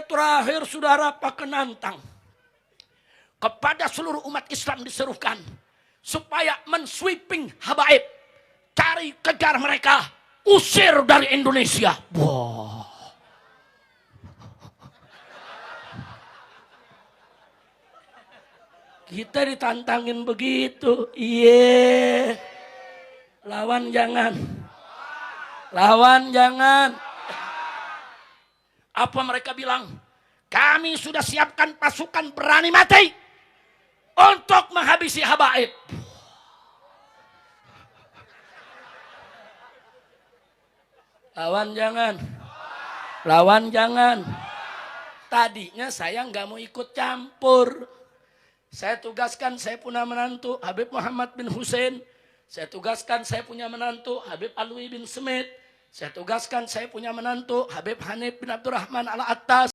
Terakhir saudara Pak Kenantang, kepada seluruh umat Islam diserukan supaya mensweeping habaib, cari kejar mereka, usir dari Indonesia. Wah. Kita ditantangin begitu. Iya. Lawan jangan. Lawan jangan. Apa mereka bilang? Kami sudah siapkan pasukan berani mati untuk menghabisi habaib. Lawan jangan. Lawan jangan. Tadinya saya nggak mau ikut campur. Saya tugaskan saya punya menantu Habib Muhammad bin Hussein. Saya tugaskan saya punya menantu Habib Alwi bin Smith. Saya tugaskan saya punya menantu Habib Hanif bin Abdurrahman Al-Attas.